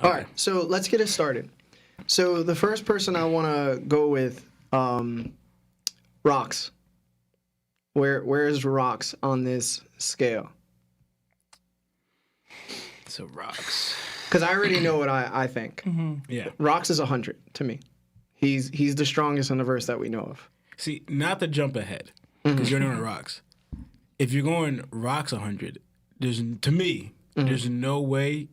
All right, so let's get it started. So the first person I want to go with, Rocks. Where is Rocks on this scale? So Rocks. Because I already know what I think. Yeah. Rocks is 100 to me. He's the strongest in the verse that we know of. See, not to jump ahead, because you're doing Rocks. If you're going Rocks 100, there's no way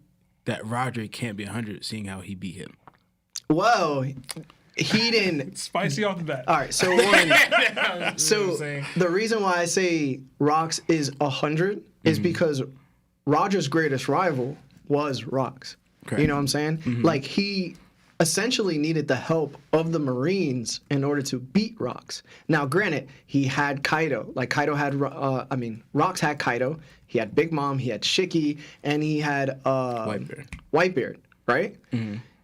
that Roger can't be 100, seeing how he beat him. Whoa, he didn't. Spicy off the bat. All right, so the reason why I say Rocks is 100 is because Roger's greatest rival was Rocks. Correct. You know what I'm saying? Like, he essentially needed the help of the Marines in order to beat Rocks. Now, granted, he had Kaido. Like, Rocks had Kaido. He had Big Mom. He had Shiki, and he had Whitebeard, right?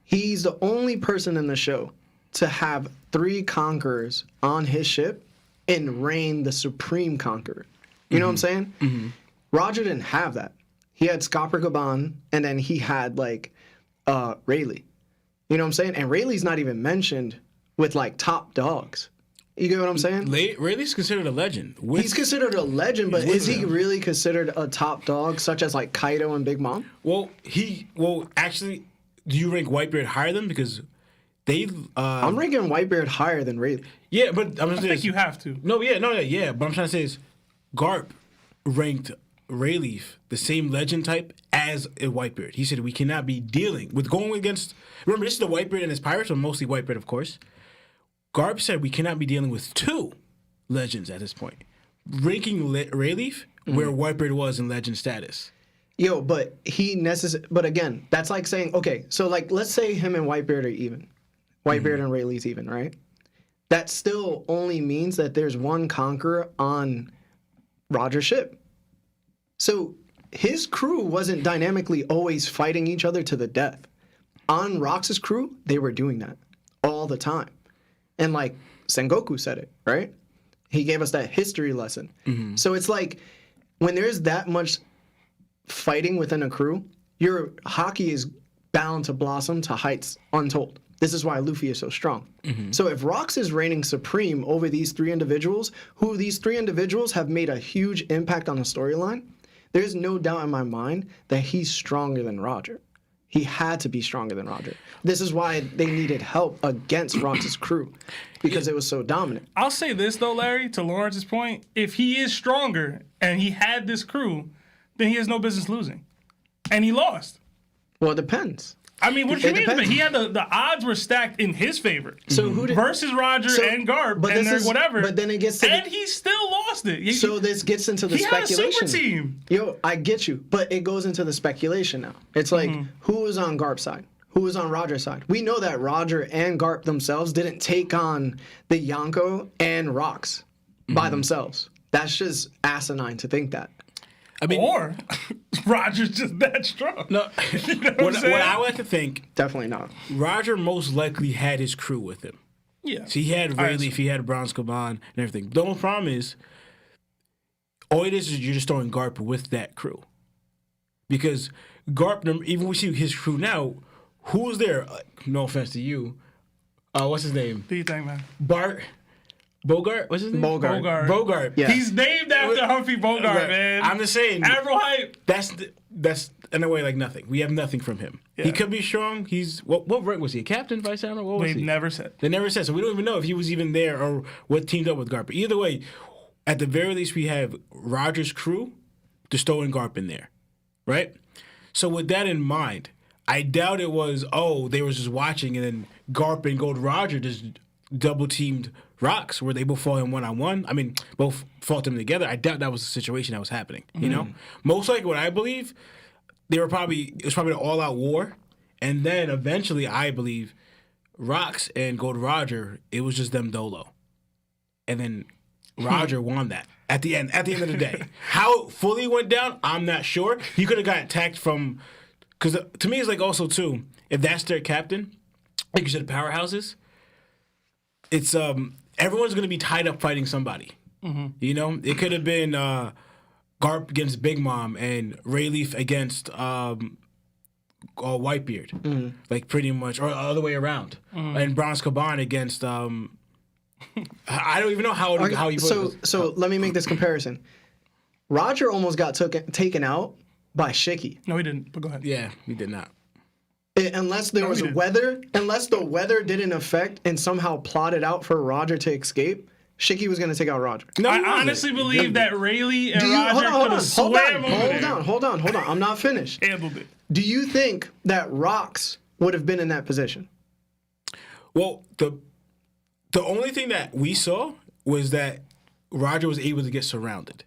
He's the only person in the show to have 3 conquerors on his ship and reign the supreme conqueror. You know what I'm saying? Roger didn't have that. He had Scopper Gaban, and then he had, like, Rayleigh. You know what I'm saying? And Rayleigh's not even mentioned with, like, top dogs. You get what I'm saying? Rayleigh's considered a legend. He's considered a legend, but is he really considered a top dog, such as, like, Kaido and Big Mom? Well, actually, do you rank Whitebeard higher than? Because they... I'm ranking Whitebeard higher than Rayleigh. Yeah, but I'm just I think you have to. No, but I'm trying to say is Garp ranked Rayleigh the same legend type as a Whitebeard. He said we cannot be dealing with going against... Remember, this is the Whitebeard and his pirates, or mostly Whitebeard, of course. Garp said we cannot be dealing with 2 legends at this point. Ranking Rayleigh where Whitebeard was in legend status. Yo, but but again, that's like saying, okay, so like let's say him and Whitebeard are even. Whitebeard and Rayleigh's even, right? That still only means that there's one conqueror on Roger's ship. So his crew wasn't dynamically always fighting each other to the death. On Rox's crew, they were doing that all the time. And like Sengoku said it, right? He gave us that history lesson. So it's like when there's that much fighting within a crew, your Haki is bound to blossom to heights untold. This is why Luffy is so strong. So if Rox is reigning supreme over these 3 individuals, who these 3 individuals have made a huge impact on the storyline, there's no doubt in my mind that he's stronger than Roger. He had to be stronger than Roger. This is why they needed help against Rox's crew, because it was so dominant. I'll say this, though, Larry, to Lawrence's point. If he is stronger and he had this crew, then he has no business losing. And he lost. Well, it depends. I mean, what do you mean? But he had the odds were stacked in his favor. So who did, versus Roger and Garp and whatever. But then it gets to and he still lost it. So this gets into the speculation. He had a super team. Yo, I get you, but it goes into the speculation now. It's like who was on Garp's side? Who was on Roger's side? We know that Roger and Garp themselves didn't take on the Yonko and Rocks by themselves. That's just asinine to think that. I mean, or Roger's just that strong. No, you know what I like to think, definitely not. Roger most likely had his crew with him. Yeah, so he had Rayleigh, he had Bronze Caban and everything. The only problem is, all it is you're just throwing Garp with that crew, because Garp, even we see his crew now. Who's there? No offense to you. What's his name? Do you think, man? Bogart? What's his name? Bogart. Yeah. He's named after Humphrey Bogart, man. I'm just saying. Admiral Hype. That's in a way like nothing. We have nothing from him. Yeah. He could be strong. He's what rank was he? A captain, vice admiral? What was he? They never said. They never said. So we don't even know if he was even there or what teamed up with Garp. But either way, at the very least, we have Roger's crew just throwing Garp in there, right? So with that in mind, I doubt it was they were just watching and then Garp and Gold Roger just double teamed Rocks where they both fought him 1-on-1. I mean, both fought them together. I doubt that was the situation that was happening. You know, most likely what I believe, it was probably an all-out war, and then eventually I believe Rocks and Gold Roger, it was just them dolo, and then Roger won that at the end. At the end of the day, how it fully went down, I'm not sure. He could have got attacked from, because to me it's like also too, if that's their captain, like you said, powerhouses. It's everyone's gonna be tied up fighting somebody. You know, it could have been Garp against Big Mom and Rayleigh against Whitebeard, like pretty much, or the other way around, and Bronze Caban against I don't even know how he put it. So let me make this comparison. Roger almost got taken out by Shiki. No, he didn't. But go ahead. Yeah, he did not. Unless there was unless the weather didn't affect and somehow plotted out for Roger to escape, Shiki was going to take out Roger. No, I he wasn't. honestly believe that Rayleigh and Roger hold could have swam over there. Hold on. I'm not finished. Handled it. Do you think that Rox would have been in that position? Well, the only thing that we saw was that Roger was able to get surrounded.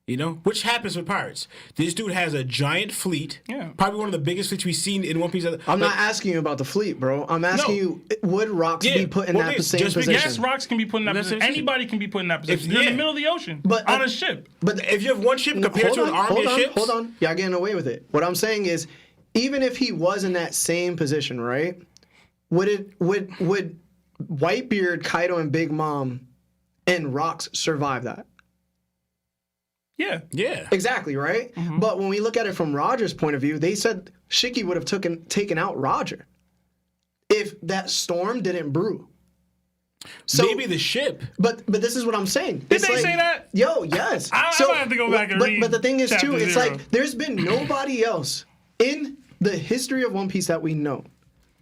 You know, which happens with pirates. This dude has a giant fleet. Yeah. Probably one of the biggest fleets we've seen in One Piece. I'm not asking you about the fleet, bro. I'm asking you, would Rox be put in that same position? Yes, Rox can be put in that position. Anybody can be put in that position. You're in the middle of the ocean, on a ship. But if you have one ship compared to an army of ships. Hold on. Y'all getting away with it. What I'm saying is, even if he was in that same position, right? Would Whitebeard, Kaido, and Big Mom and Rox survive that? Yeah. Yeah. Exactly, right? Mm-hmm. But when we look at it from Roger's point of view, they said Shiki would have taken out Roger if that storm didn't brew. So, maybe the ship. But this is what I'm saying. Did they say that? Yo, yes. I might have to go back and read But the thing is, too, it's chapter 0. like there's been nobody else in the history of One Piece that we know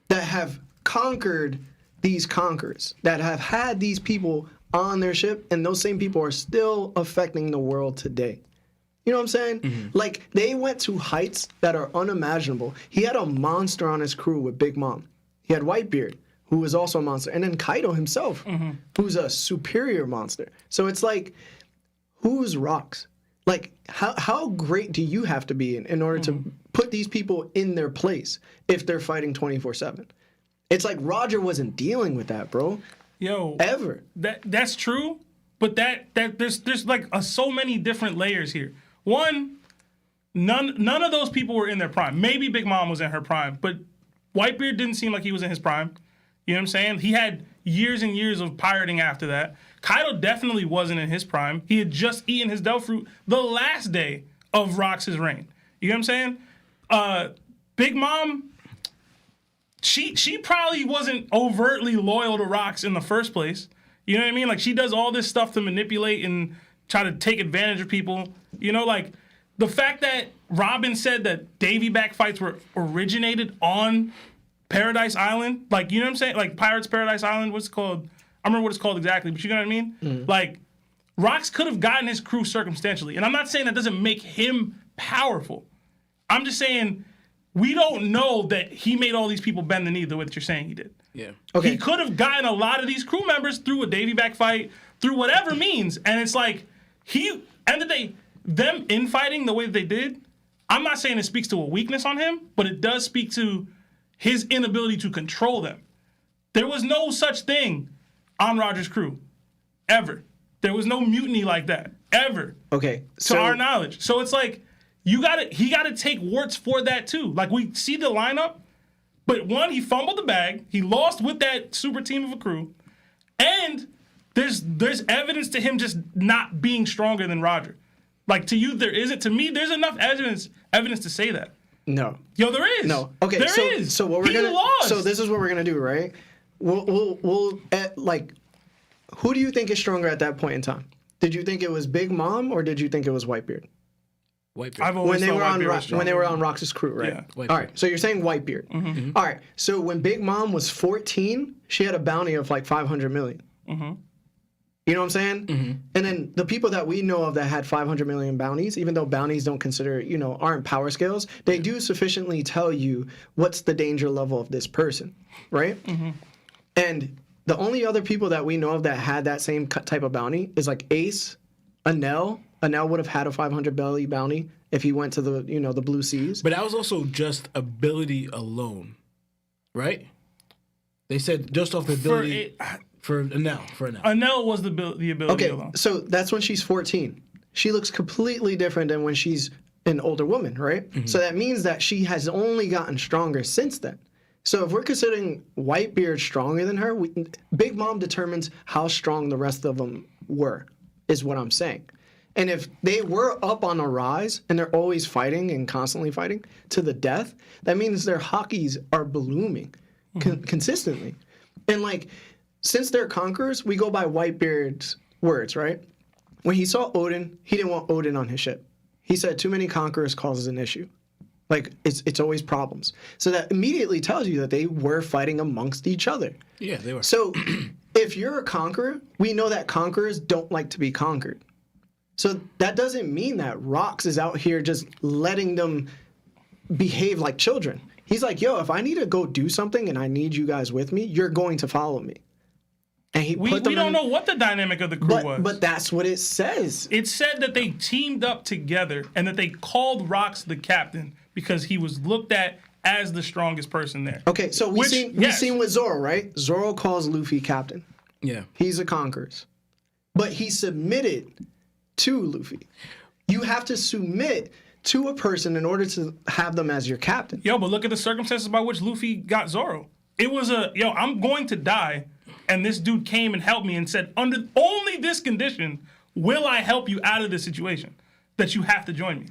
that have conquered these conquerors, that have had these people on their ship, and those same people are still affecting the world today. You know what I'm saying? Mm-hmm. Like, they went to heights that are unimaginable. He had a monster on his crew with Big Mom. He had Whitebeard, who was also a monster, and then Kaido himself, who's a superior monster. So it's like, who's Rox? Like, how great do you have to be in order to put these people in their place if they're fighting 24/7? It's like Roger wasn't dealing with that, bro. Yo, Ever. That's true, but that there's like so many different layers here. One, none of those people were in their prime. Maybe Big Mom was in her prime, but Whitebeard didn't seem like he was in his prime. You know what I'm saying? He had years and years of pirating after that. Kaido definitely wasn't in his prime. He had just eaten his Del Fruit the last day of Rox's reign. You know what I'm saying? Big Mom, she probably wasn't overtly loyal to Rox in the first place. You know what I mean? Like, she does all this stuff to manipulate and try to take advantage of people. You know, like, the fact that Robin said that Davy back fights were originated on Paradise Island, like, you know what I'm saying? Like, Pirates Paradise Island, what's it called? I don't remember what it's called exactly, but you know what I mean? Like, Rox could have gotten his crew circumstantially. And I'm not saying that doesn't make him powerful. I'm just saying we don't know that he made all these people bend the knee the way that you're saying he did. Yeah. Okay. He could have gotten a lot of these crew members through a Davy back fight, through whatever means. And it's like, end of the day, them infighting the way that they did, I'm not saying it speaks to a weakness on him, but it does speak to his inability to control them. There was no such thing on Roger's crew, ever. There was no mutiny like that, ever. Okay. To our knowledge. So it's like, he gotta take warts for that too. Like, we see the lineup, but one, he fumbled the bag, he lost with that super team of a crew, and there's evidence to him just not being stronger than Roger. Like, to you, there isn't. To me, there's enough evidence to say that. No. Yo, there is. No. Okay. There is. So what we're He gonna. lost. So this is what we're gonna do, right? We'll like, who do you think is stronger at that point in time? Did you think it was Big Mom or did you think it was Whitebeard? Whitebeard. I've always thought Whitebeard was when they were on stronger. Rox's crew, right? Yeah. Whitebeard. All right. So you're saying Whitebeard. All right. So when Big Mom was 14, she had a bounty of like 500 million. You know what I'm saying? And then the people that we know of that had 500 million bounties, even though bounties don't consider, aren't power scales, they do sufficiently tell you what's the danger level of this person, right? And the only other people that we know of that had that same type of bounty is like Ace, Anel. Anel would have had a 500 belly bounty if he went to the, the Blue Seas. But that was also just ability alone, right? They said just off the ability for Anel. Anel was the ability Okay, alone. so that's when she's 14. She looks completely different than when she's an older woman, right? So that means that she has only gotten stronger since then. So if we're considering Whitebeard stronger than her, Big Mom determines how strong the rest of them were, is what I'm saying. And if they were up on a rise and they're always fighting and constantly fighting to the death, that means their Hakis are blooming consistently. And like, since they're conquerors, we go by Whitebeard's words, right? When he saw Odin, he didn't want Odin on his ship. He said, too many conquerors causes an issue. Like, it's always problems. So that immediately tells you that they were fighting amongst each other. Yeah, they were. So if you're a conqueror, we know that conquerors don't like to be conquered. So that doesn't mean that Rox is out here just letting them behave like children. He's like, yo, if I need to go do something and I need you guys with me, you're going to follow me. And he We put them don't know what the dynamic of the crew was. But that's what it says. It said that they teamed up together and that they called Rox the captain because he was looked at as the strongest person there. Okay, so we've seen with Zoro, right? Zoro calls Luffy captain. Yeah. He's a conqueror. But he submitted to Luffy. You have to submit to a person in order to have them as your captain. Yo, but look at the circumstances by which Luffy got Zoro. It was I'm going to die, and this dude came and helped me and said, under only this condition will I help you out of this situation, that you have to join me.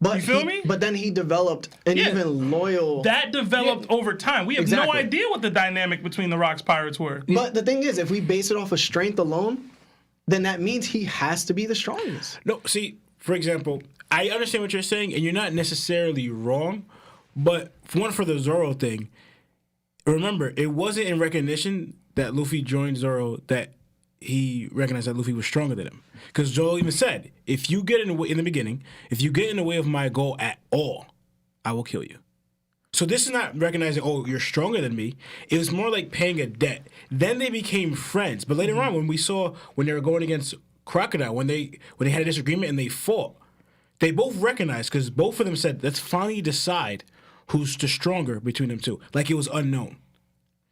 But you feel me? But then he developed an even loyal... That developed over time. We have no idea what the dynamic between the Rox pirates were. But the thing is, if we base it off of strength alone, then that means he has to be the strongest. No, see, for example, I understand what you're saying, and you're not necessarily wrong, but for the Zoro thing, remember, it wasn't in recognition that Luffy joined Zoro that he recognized that Luffy was stronger than him. Because Zoro even said, if you get in the way, in the beginning, if you get in the way of my goal at all, I will kill you. So this is not recognizing, oh, you're stronger than me. It was more like paying a debt. Then they became friends. But later on, when they were going against Crocodile, when they had a disagreement and they fought, they both recognized, because both of them said, let's finally decide who's the stronger between them two. Like it was unknown.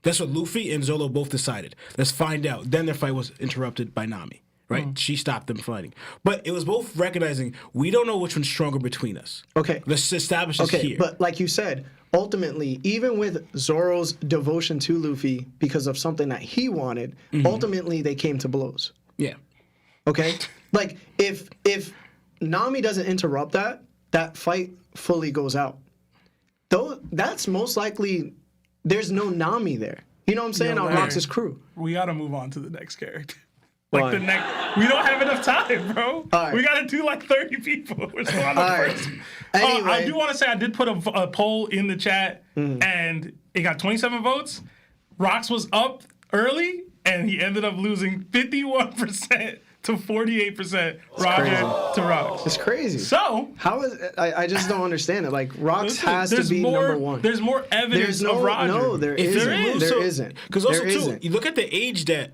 That's what Luffy and Zoro both decided. Let's find out. Then their fight was interrupted by Nami, right? She stopped them fighting. But it was both recognizing, we don't know which one's stronger between us. Okay. Let's establish this here. But like you said, ultimately, even with Zoro's devotion to Luffy because of something that he wanted, ultimately they came to blows. Yeah. Okay? Like, if Nami doesn't interrupt that fight fully goes out. Though that's most likely... There's no Nami there. You know what I'm saying? On Rox's crew. We got to move on to the next character. Why? We don't have enough time, bro. Right. We got to do like 30 people. We're still on the first. Anyway. I do want to say I did put a poll in the chat, and it got 27 votes. Rox was up early, and he ended up losing 51% to 48% Roger to Rox. It's crazy. So how is I just don't understand it. Like Rox has to be number one. There's more evidence of Roger. No, there isn't. There isn't. Because also too, you look at the age that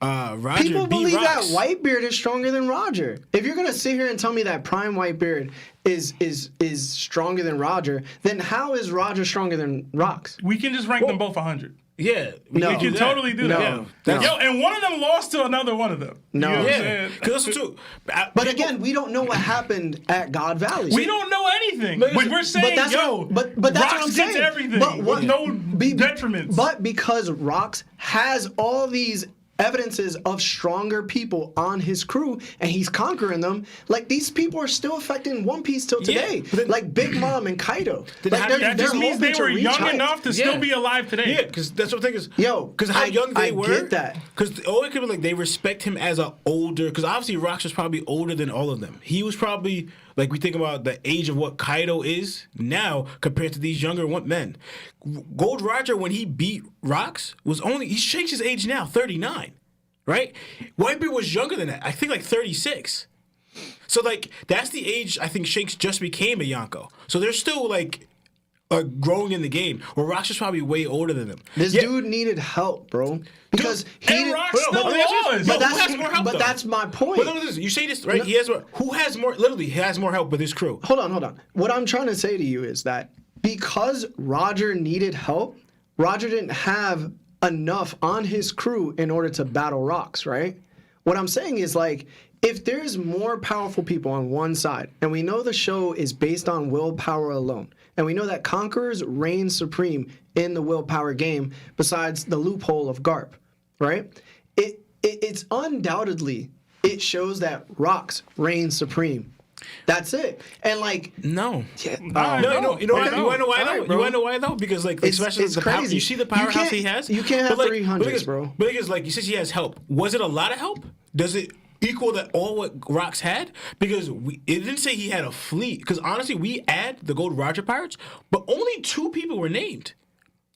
Roger People beat believe Rox. that Whitebeard is stronger than Roger. If you're gonna sit here and tell me that Prime Whitebeard is stronger than Roger, then how is Roger stronger than Rox? We can just rank them both 100. Yeah, we can totally do that. No. Yo, and one of them lost to another one of them. No. You know what I'm Yeah, saying? because also too. But again, we don't know what happened at God Valley. We don't know anything. But But we're saying, that's yo, but that's Rox what I'm gets saying. everything But with no detriments. But because Rox has all these evidences of stronger people on his crew and he's conquering them, like these people are still affecting One Piece till today. Like Big Mom and Kaido. Like that just means they were young heights. enough to still be alive today. Yeah, because that's what the thing is. Yo, because how young they were. I get that. Because it could be like they respect him as an older. Because obviously Rox was probably older than all of them. He was probably like we think about the age of what Kaido is now compared to these younger men. Gold Roger when he beat Rox was only he changed his age now 39, right? Whitebeard was younger than that. I think like 36. So like that's the age I think Shanks just became a Yonko. So they're still like growing in the game. Where Rox is probably way older than them. This dude needed help, bro. Because and Rox still was. But who has more help? But though? that's my point. But listen, you say this right. He has more. Who has more? Literally, he has more help with his crew. Hold on. What I'm trying to say to you is that because Roger needed help, Roger didn't have enough on his crew in order to battle Rox, right? What I'm saying is like, if there's more powerful people on one side, and we know the show is based on willpower alone, and we know that Conquerors reign supreme in the willpower game besides the loophole of Garp, right? It's undoubtedly, it shows that Rocks reigns supreme. That's it. And like, No. yeah, You wanna know why? You wanna know why though? You wanna know why though? Because like especially it's the power, crazy. you see the You powerhouse can't- he has. you can't have But, 300s, bro. But because like you said, he has help. Was it a lot of help? Does it equal that all what Rocks had? Because it didn't say he had a fleet. Because honestly, we add the Gold Roger pirates, but only 2 people were named.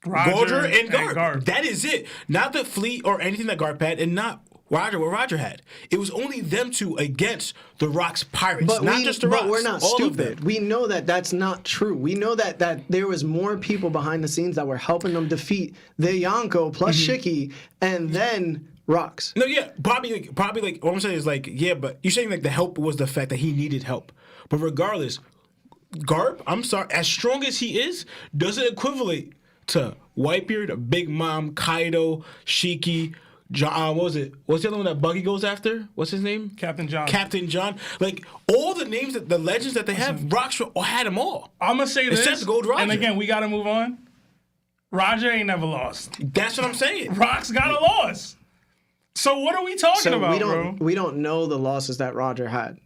Roger and Garp. That is it. Not the fleet or anything that Garp had, and not what Roger had. It was only them 2 against the Rocks pirates, not just the Rocks. But we're not all of them. stupid. We know that that's not true. We know that there was more people behind the scenes that were helping them defeat the Yonko plus Shiki, and then Rocks. No, yeah, probably like what I'm saying is like, yeah, but you're saying like the help was the fact that he needed help. But regardless, Garp, I'm sorry, as strong as he is, doesn't equivalent to Whitebeard, Big Mom, Kaido, Shiki, John. What was it? What's the other one that Buggy goes after? What's his name? Captain John. Captain John. Like all the names that the legends that they have, Rocks had them all. I'm gonna say this, Except Gold Roger. and again, we gotta move on. Roger ain't never lost. That's what I'm saying. Rocks got a loss. So what are we talking So about, we bro? don't know the losses that Roger had.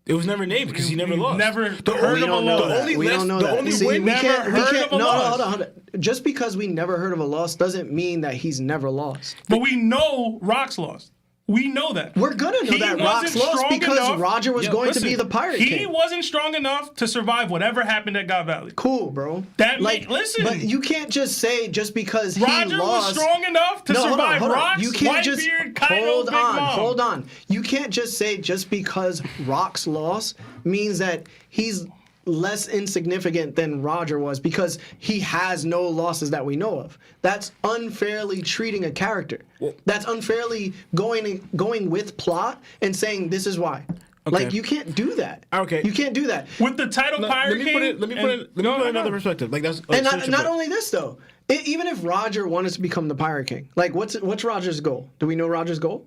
It was never named because he never lost. Never The heard only- of a don't know loss. that. only We less- don't know the that. only See, win- we never can't. We heard can't. of a No, loss. hold on. Just because we never heard of a loss doesn't mean that he's never lost. But we know Rocks lost. We know that. We're gonna know He that wasn't Rocks lost strong because enough- Roger was Yo, going listen, to be the pirate He king. wasn't strong enough to survive whatever happened at God Valley. Cool, bro. Listen. But you can't just say just because he Roger lost. was strong enough to survive Rocks, You can't just Whitebeard, Kaido, hold Big on. Mom. Hold on. You can't just say just because Rocks lost means that he's less insignificant than Roger was because he has no losses that we know of. That's unfairly treating a character. That's unfairly going with plot and saying this is why. Like you can't do that. Okay. You can't do that. With the title Pirate Let me put King. it. Let me put it in another perspective. Like that's And seriously, not but- only this though, even if Roger wanted to become the Pirate King, like what's Roger's goal? Do we know Roger's goal?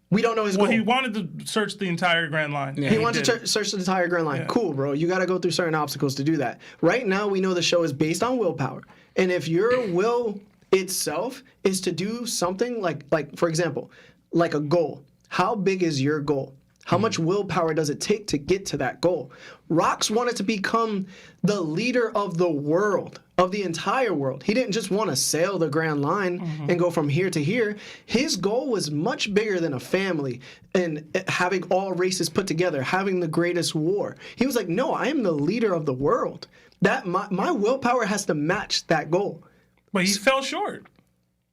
We don't know his goal. He wanted to search the entire Grand Line. Yeah, He wanted did. to search the entire Grand Line. Yeah. Cool, bro. You got to go through certain obstacles to do that. Right now, we know the show is based on willpower, and if your will itself is to do something like for example, like a goal. How big is your goal? How much willpower does it take to get to that goal? Rocks wanted to become the leader of the world, of the entire world. He didn't just want to sail the Grand Line and go from here to here. His goal was much bigger than a family and having all races put together, having the greatest war. He was like, no, I am the leader of the world. That my willpower has to match that goal. But he fell short.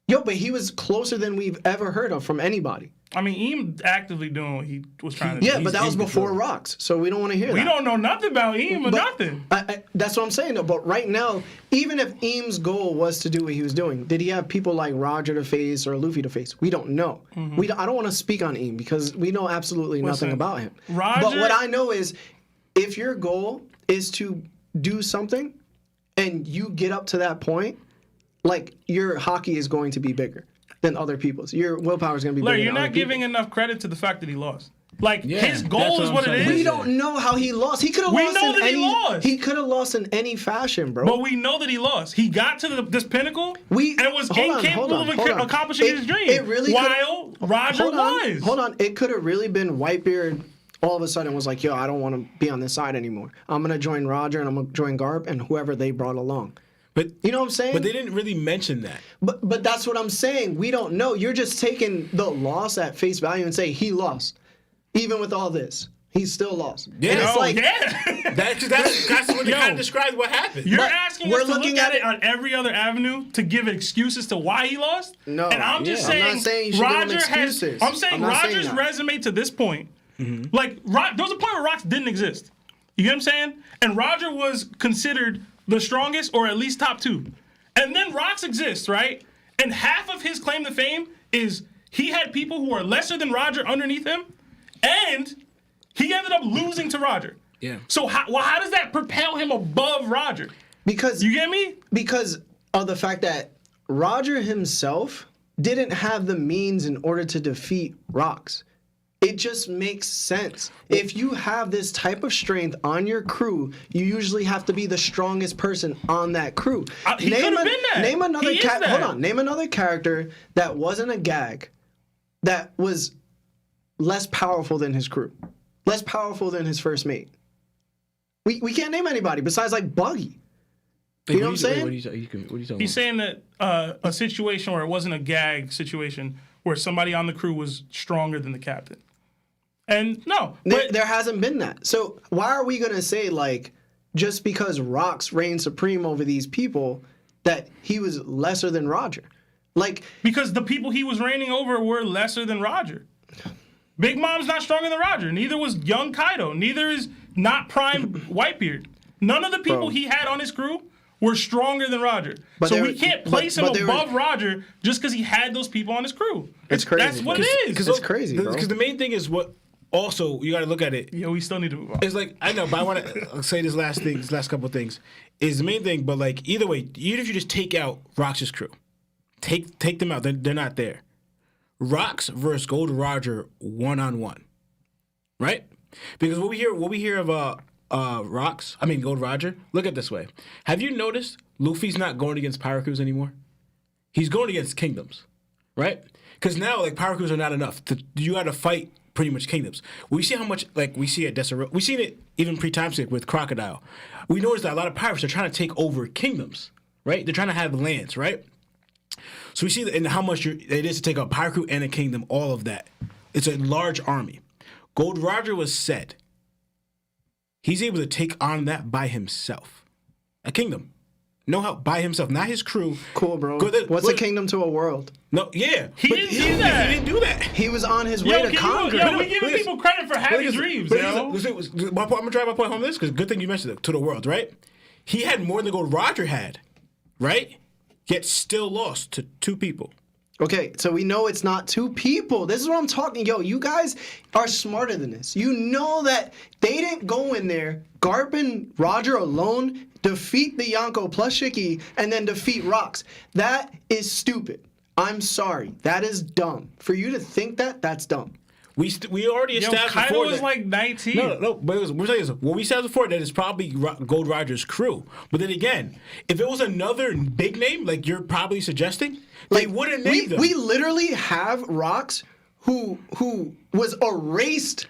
Yo, but he was closer than we've ever heard of from anybody. I mean, Eam actively doing what he was trying to do. Yeah, but that was before Rocks, so we don't want to hear that. We don't know nothing about Eam or But nothing. that's what I'm saying though. But right now, even if Eam's goal was to do what he was doing, did he have people like Roger to face or Luffy to face? We don't know. I don't want to speak on Eam because we know absolutely nothing about him. Roger- But what I know is, if your goal is to do something, and you get up to that point, like your Haki is going to be bigger than other people's. Your willpower is going to be Larry, bigger you're than not other giving people's. enough credit to the fact that he lost. Like Yeah, his that's goal what is I'm what it saying. is. We don't know how he lost. He could have We lost know in that he any. lost. He could have lost in any fashion, bro. But we know that he lost. He got to this pinnacle and was incapable of accomplishing his dream. It really while Roger was. Hold on. It could have really been Whitebeard all of a sudden was like, yo, I don't want to be on this side anymore. I'm going to join Roger and I'm going to join Garp and whoever they brought along. But You know what I'm saying? But they didn't really mention that. But that's what I'm saying. We don't know. You're just taking the loss at face value and say he lost. Even with all this, he still lost. Yeah. And it's Oh, like, yeah. That's what kind of describes what happened. You're But asking we're us to look looking at at it on every other avenue to give excuses to why he lost. No, and I'm just yeah. I'm saying, not saying you should give him Roger has. excuses. I'm saying I'm not saying Roger's that. resume to this point, like there was a point where Rocks didn't exist. You get what I'm saying? And Roger was considered the strongest, or at least top 2. And then Rocks exists, right? And half of his claim to fame is he had people who are lesser than Roger underneath him, and he ended up losing to Roger. Yeah. So how does that propel him above Roger? because You get me? because of the fact that Roger himself didn't have the means in order to defeat Rocks. It just makes sense. If you have this type of strength on your crew, you usually have to be the strongest person on that crew. He could have been that. Name another He is that. Hold on. Name another character that wasn't a gag, that was less powerful than his crew, less powerful than his first mate. We can't name anybody besides like Buggy. You know what I'm saying? What are you talking He's saying that a situation where it wasn't a gag situation where somebody on the crew was stronger than the captain. And no, but There hasn't been that. So why are we gonna say like just because Rox reigned supreme over these people that he was lesser than Roger? Like because the people he was reigning over were lesser than Roger. Big Mom's not stronger than Roger. Neither was young Kaido. Neither is not prime Whitebeard. None of the people he had on his crew were stronger than Roger. So we can't place him above Roger just because he had those people on his crew. It's crazy. That's what it is. It's crazy, bro. Because the main thing is what. Also, you got to look at it. Yo, we still need to move on. It's like I know, but I want to say this last couple of things is the main thing. But like either way, even if you just take out Rox's crew, take them out. They're not there. Rox versus Gold Roger 1-on-1, right? Because what we hear of Gold Roger. Look at it this way. Have you noticed Luffy's not going against Pirate Crews anymore? He's going against kingdoms, right? Because now like Pirate Crews are not enough. You got to fight pretty much kingdoms. We see how much like we see at Deseret. We've seen it even pre-timeskip with Crocodile. We noticed that a lot of pirates are trying to take over kingdoms, right? They're trying to have lands, right? So we see and how much it is to take a pirate crew and a kingdom, all of that. It's a large army. Gold Roger was said. He's able to take on that by himself. A kingdom. No help, by himself, not his crew. Cool, bro. What's a kingdom to a world? No, yeah. He didn't do that. He didn't do that. He was on his way to conquer. We giving people credit for having dreams, yo. I'm gonna drive my point home this because good thing you mentioned it to the world, right? He had more than Gold Roger had, right? Yet still lost to 2 people. Okay, so we know it's not 2 people. This is what I'm talking. Yo, you guys are smarter than this. You know that they didn't go in there, Garp and Roger alone, defeat the Yonko plus Shiki, and then defeat Rox. That is stupid. I'm sorry. That is dumb. For you to think that, that's dumb. We already established Kaido before was that, like 19. No. But we're saying this. What we established before that is probably Gold Roger's crew. But then again, if it was another big name, like you're probably suggesting, they wouldn't name them. We literally have Rox who was erased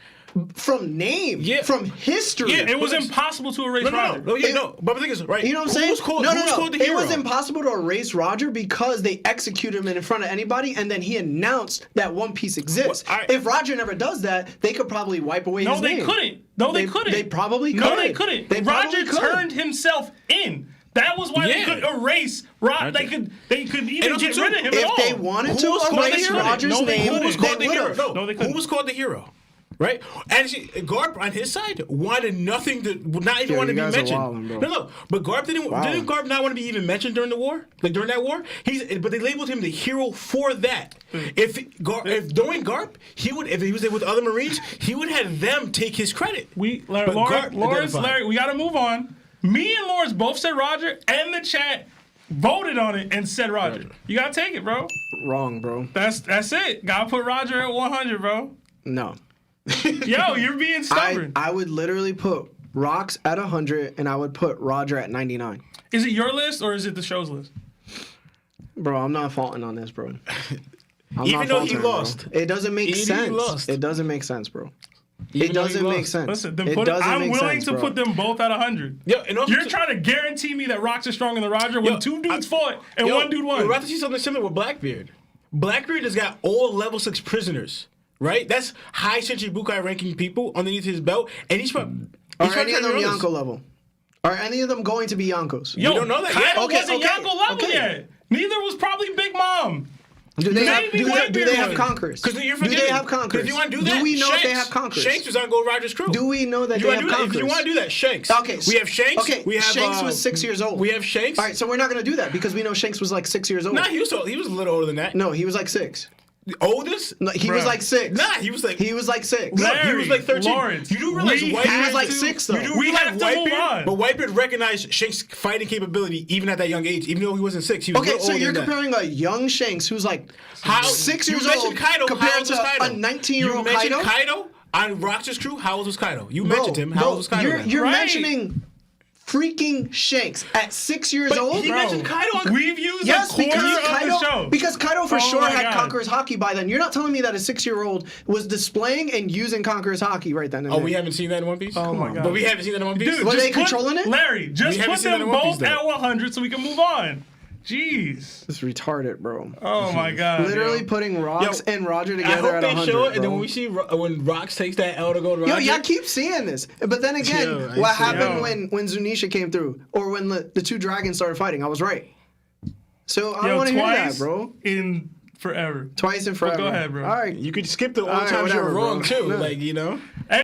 from name, from history. Yeah, it was impossible to erase Roger. But the thing is, right? You know what I'm saying? Who's called the hero? It was impossible to erase Roger because they execute him in front of anybody, and then he announced that One Piece exists. If Roger never does that, they could probably wipe away his name. No, they couldn't. They probably could. No, they couldn't. Roger turned himself in. That was why they could erase Roger. They could even get rid of him at all. If they wanted to erase Roger's name, who was called the hero? No, they couldn't. Who was called the hero? Right? And Garp on his side wanted nothing to, not even want to be mentioned. No. But Garp didn't Garp not want to be even mentioned during the war? Like during that war? But they labeled him the hero for that. If during Garp, if he was there with other Marines, he would have them take his credit. Larry, we got to move on. Me and Lawrence both said Roger, and the chat voted on it and said Roger. You got to take it, bro. Wrong, bro. That's it. Got to put Roger at 100, bro. No. Yo, you're being stubborn. I would literally put Rox at 100 and I would put Roger at 99. Is it your list or is it the show's list? Bro, I'm not faulting on this, bro. Even though he lost. It doesn't make sense. It doesn't make sense, bro. It doesn't make sense. Listen, I'm willing to put them both at 100. You're trying to guarantee me that Rox is stronger than Roger when 2 dudes fought and 1 dude won. We're about to see something similar with Blackbeard. Blackbeard has got all level 6 prisoners. Right? That's high Shichibukai ranking people underneath his belt, and he's from. Are any of them Yonko level? Are any of them going to be Yonkos? Yo, we don't know that Kaido yet. wasn't Yonko level yet. Neither was probably Big Mom. Do they have conquerors? Because you're forgetting. Do they have conquerors? If you want to do that, do we know if they have conquerors? Shanks was on Gold Roger's crew. Do we know that they have conquerors? If you want to do that, Shanks. Okay, we have Shanks. Okay, we have, Shanks was 6 years old. We have Shanks. All right, so we're not going to do that because we know Shanks was like 6 years old. Nah, he was a little older than that. No, he was like 6. The oldest? No, he was like 6. Nah, he was like 6. No, he was like 13. Lawrence, you do realize he was like 6 though. We have to move on. But Whitebeard recognized Shanks' fighting capability even at that young age, even though he wasn't 6. He was okay, so you're comparing a young Shanks who's like 6 years old compared to a 19-year-old Kaido? You mentioned Kaido on Rox's crew. How old was Kaido? You mentioned him. How old was Kaido? You're mentioning freaking Shanks at 6 years old. He mentioned Kaido. We've used a quarter of the show. Because Kaido for sure my had God. Conqueror's Haki by then. You're not telling me that a 6-year-old was displaying and using Conqueror's Haki right then and Oh, there. we haven't seen that in One Piece? Oh my God. But we haven't seen that in One Piece? Dude, Were just they controlling it? Larry, just haven't put seen that them in One Piece, both though. at 100 so we can move on. Jeez. It's retarded, bro. Oh my God. Literally yo. putting Rocks Yo, and Roger I together hope at they 100, show it, and then bro. when we see when Rocks takes that L to go to Yo, Roger, yeah, I keep seeing this. But then again, Yo, I what see. happened Yo. when Zunisha came through? Or when the two dragons started fighting? I was right. So I don't Yo, want to hear that, twice bro. in forever. Twice and forever. go ahead, bro. All right. you could skip the only All right, times you're whatever, wrong, bro. too. No. Like, you know?